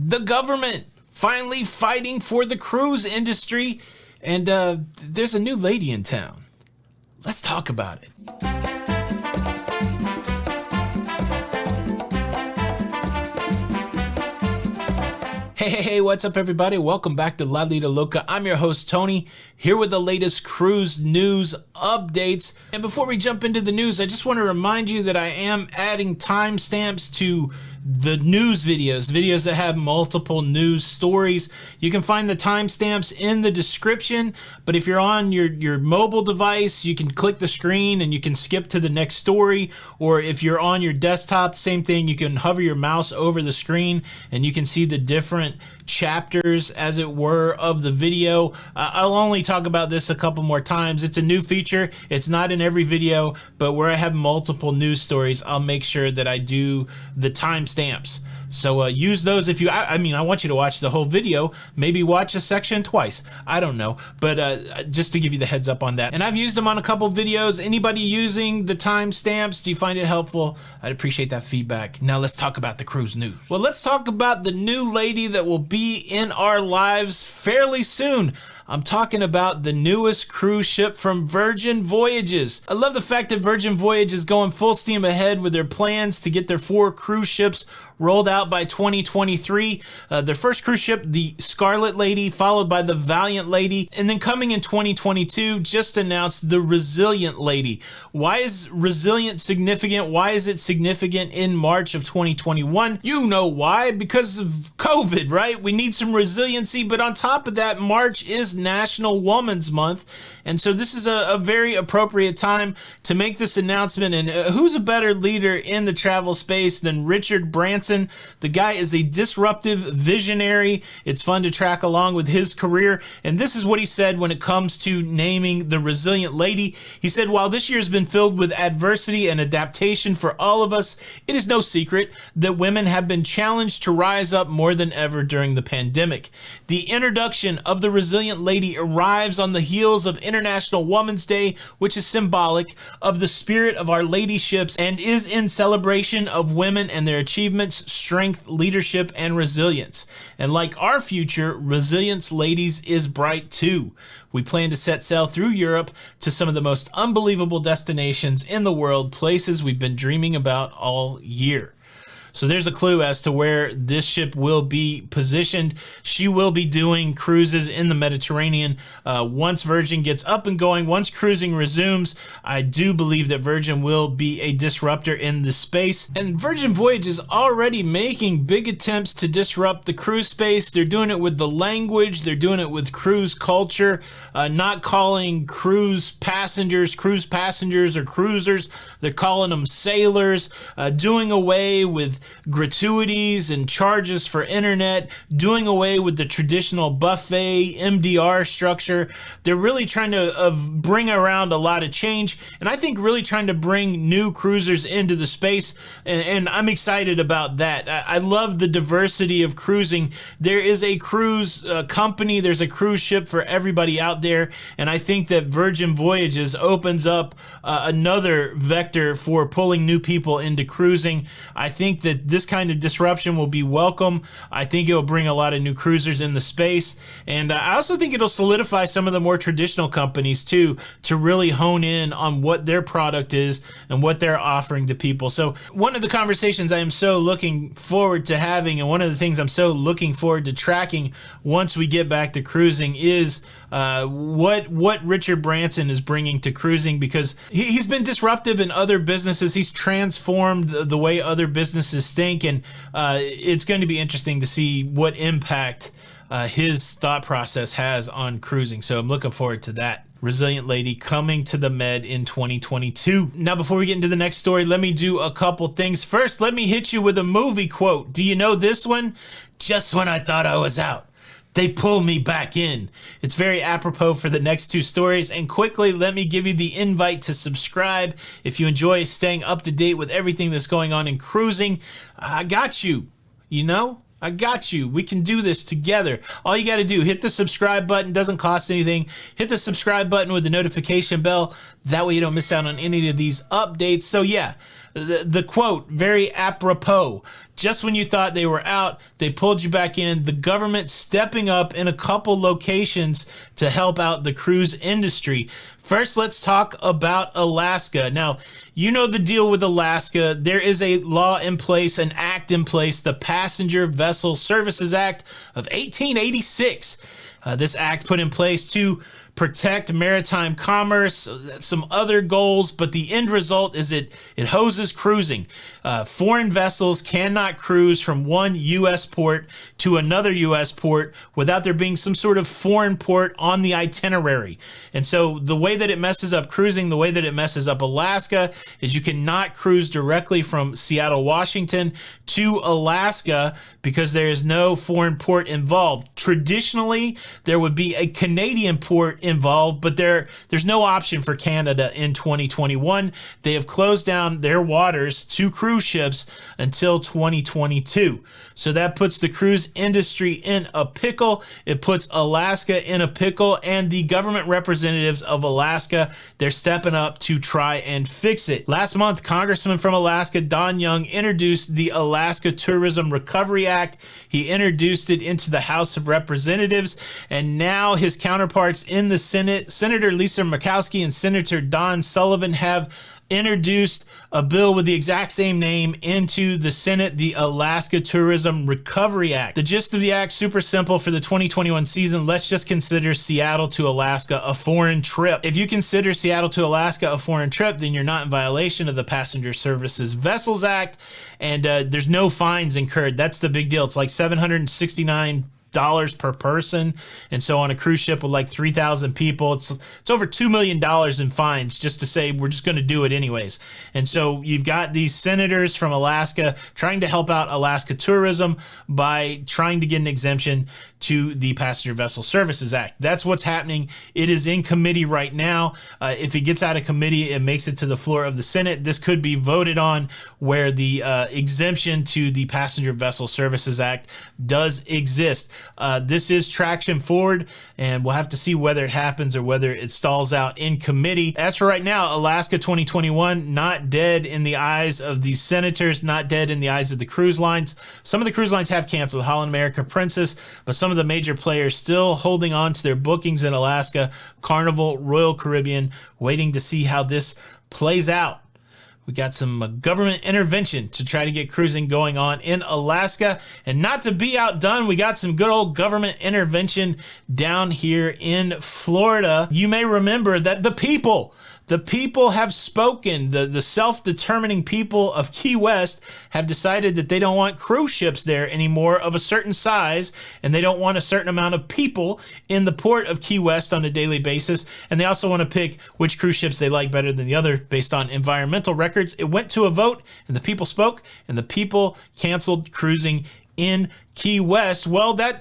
the government finally fighting for the cruise industry, and there's a new lady in town. Let's talk about it. Hey, what's up everybody? Welcome back to Lido Loca. I'm your host Tony, here with the latest cruise news updates. And before we jump into the news, I just want to remind you that I am adding timestamps to the news videos that have multiple news stories. You can find the timestamps in the description, but if you're on your mobile device, you can click the screen and you can skip to the next story. Or if you're on your desktop, same thing, you can hover your mouse over the screen and you can see the different chapters, as it were, of the video. I'll only talk about this a couple more times. It's a new feature. It's not in every video, but where I have multiple news stories, I'll make sure that I do the timestamps. So use those if you, I mean, I want you to watch the whole video, maybe watch a section twice. I don't know, but just to give you the heads up on that. And I've used them on a couple videos. Anybody using the timestamps, do you find it helpful? I'd appreciate that feedback. Now let's talk about the cruise news. Well, let's talk about the new lady that will be in our lives fairly soon. I'm talking about the newest cruise ship from Virgin Voyages. I love the fact that Virgin Voyages is going full steam ahead with their plans to get their 4 cruise ships rolled out by 2023. Their first cruise ship, the Scarlet Lady, followed by the Valiant Lady, and then coming in 2022, just announced the Resilient Lady. Why is Resilient significant? Why is it significant in March of 2021? You know why, because of COVID, right? We need some resiliency, but on top of that, March is National Women's Month, and so this is a very appropriate time to make this announcement. And who's a better leader in the travel space than Richard Branson? The guy is a disruptive visionary. It's fun to track along with his career, and this is what he said when it comes to naming the Resilient Lady. He said, while this year has been filled with adversity and adaptation for all of us, it is no secret that women have been challenged to rise up more than ever during the pandemic. The introduction of the Resilient Lady arrives on the heels of International Women's Day, which is symbolic of the spirit of our ladyships and is in celebration of women and their achievements, strength, leadership, and resilience. And like our future, Resilience Ladies is bright too. We plan to set sail through Europe to some of the most unbelievable destinations in the world, places we've been dreaming about all year. So there's a clue as to where this ship will be positioned. She will be doing cruises in the Mediterranean. Once Virgin gets up and going, once cruising resumes, I do believe that Virgin will be a disruptor in this space. And Virgin Voyages is already making big attempts to disrupt the cruise space. They're doing it with the language. They're doing it with cruise culture, not calling cruise passengers or cruisers. They're calling them sailors, doing away with gratuities and charges for internet, doing away with the traditional buffet MDR structure. They're really trying to bring around a lot of change, and I think really trying to bring new cruisers into the space, and I'm excited about that. I love the diversity of cruising. There is a cruise company, there's a cruise ship for everybody out there, and I think that Virgin Voyages opens up another vector for pulling new people into cruising. I think that this kind of disruption will be welcome. I think it will bring a lot of new cruisers in the space, and I also think it'll solidify some of the more traditional companies too, to really hone in on what their product is and what they're offering to people. So one of the conversations I am so looking forward to having, and one of the things I'm so looking forward to tracking once we get back to cruising, is what Richard Branson is bringing to cruising, because he's been disruptive in other businesses. He's transformed the way other businesses think, and it's going to be interesting to see what impact his thought process has on cruising. So I'm looking forward to that. Resilient Lady coming to the Med in 2022. Now, before we get into the next story, let me do a couple things. First, let me hit you with a movie quote. Do you know this one? Just when I thought I was out, they pull me back in. It's very apropos for the next 2 stories. And quickly, let me give you the invite to subscribe. If you enjoy staying up to date with everything that's going on in cruising, I got you. You know, I got you. We can do this together. All you got to do, hit the subscribe button. Doesn't cost anything. Hit the subscribe button with the notification bell. That way you don't miss out on any of these updates. So yeah, The quote, very apropos. Just when you thought they were out, they pulled you back in. The government stepping up in a couple locations to help out the cruise industry. First, let's talk about Alaska. Now, you know the deal with Alaska. There is a law in place, an act in place, the Passenger Vessel Services Act of 1886. This act put in place to protect maritime commerce, some other goals, but the end result is it hoses cruising. Foreign vessels cannot cruise from one U.S. port to another U.S. port without there being some sort of foreign port on the itinerary. And so the way that it messes up cruising, the way that it messes up Alaska, is you cannot cruise directly from Seattle, Washington to Alaska because there is no foreign port involved. Traditionally, there would be a Canadian port involved, but there's no option for Canada in 2021. They have closed down their waters to cruise ships until 2022. So that puts the cruise industry in a pickle. It puts Alaska in a pickle, and the government representatives of Alaska, they're stepping up to try and fix it. Last month, Congressman from Alaska, Don Young, introduced the Alaska Tourism Recovery Act. He introduced it into the House of Representatives, and now his counterparts in the Senate, Senator Lisa Murkowski and Senator Don Sullivan, have introduced a bill with the exact same name into the Senate, the Alaska Tourism Recovery Act. The gist of the act, super simple. For the 2021 season, let's just consider Seattle to Alaska a foreign trip. If you consider Seattle to Alaska a foreign trip, then you're not in violation of the Passenger Services Vessels Act, and there's no fines incurred. That's the big deal. It's like $769 per person, and so on a cruise ship with like 3,000 people, it's over $2 million in fines just to say we're just going to do it anyways. And so you've got these senators from Alaska trying to help out Alaska tourism by trying to get an exemption to the Passenger Vessel Services Act. That's what's happening. It is in committee right now. If it gets out of committee, it makes it to the floor of the Senate. This could be voted on, where the exemption to the Passenger Vessel Services Act does exist. This is traction forward, and we'll have to see whether it happens or whether it stalls out in committee. As for right now, Alaska 2021, not dead in the eyes of the senators, not dead in the eyes of the cruise lines. Some of the cruise lines have canceled, Holland America, Princess, but some of the major players still holding on to their bookings in Alaska, Carnival, Royal Caribbean, waiting to see how this plays out. We got some government intervention to try to get cruising going on in Alaska. And not to be outdone, we got some good old government intervention down here in Florida. You may remember that the people have spoken. The self-determining people of Key West have decided that they don't want cruise ships there anymore of a certain size, and they don't want a certain amount of people in the port of Key West on a daily basis. And they also want to pick which cruise ships they like better than the other based on environmental records. It went to a vote, and the people spoke, and the people canceled cruising in Key West. Well, that's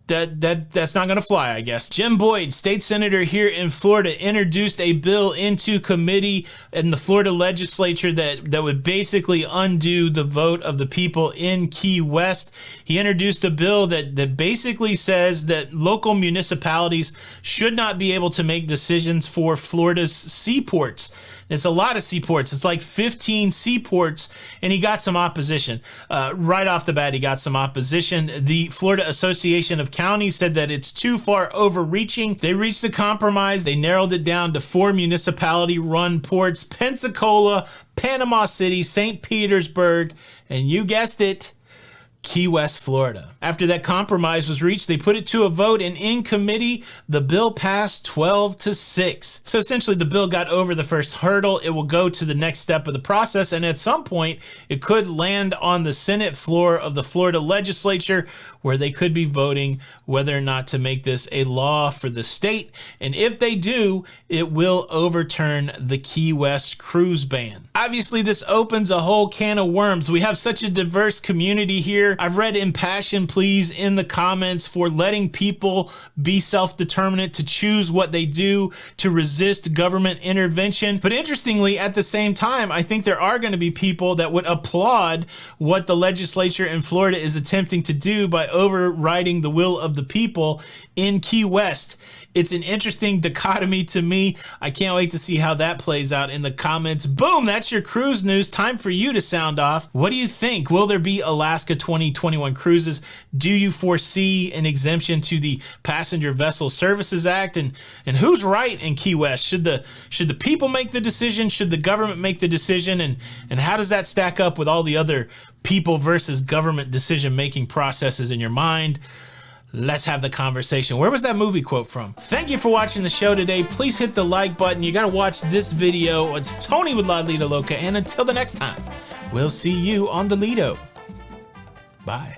not going to fly, I guess. Jim Boyd, state senator here in Florida, introduced a bill into committee in the Florida legislature that would basically undo the vote of the people in Key West. He introduced a bill that basically says that local municipalities should not be able to make decisions for Florida's seaports. It's a lot of seaports. It's like 15 seaports, and he got some opposition. Right off the bat, he got some opposition. The Florida Association of Counties said that it's too far overreaching. They reached a compromise. They narrowed it down to 4 municipality-run ports: Pensacola, Panama City, St. Petersburg, and you guessed it, Key West, Florida. After that compromise was reached, they put it to a vote, and in committee, the bill passed 12-6. So essentially, the bill got over the first hurdle. It will go to the next step of the process, and at some point, it could land on the Senate floor of the Florida legislature, where they could be voting whether or not to make this a law for the state. And if they do, it will overturn the Key West cruise ban. Obviously, this opens a whole can of worms. We have such a diverse community here Twitter. I've read impassioned pleas in the comments for letting people be self-determinant, to choose what they do, to resist government intervention. But interestingly, at the same time, I think there are going to be people that would applaud what the legislature in Florida is attempting to do by overriding the will of the people in Key West. It's an interesting dichotomy to me. I can't wait to see how that plays out in the comments. Boom, that's your cruise news. Time for you to sound off. What do you think? Will there be Alaska 2021 cruises? Do you foresee an exemption to the Passenger Vessel Services Act? And who's right in Key West? Should the people make the decision? Should the government make the decision? And how does that stack up with all the other people versus government decision-making processes in your mind? Let's have the conversation. Where was that movie quote from? Thank you for watching the show today. Please hit the like button. You got to watch this video. It's Tony with Lido Loca. And until the next time, we'll see you on the Lido. Bye.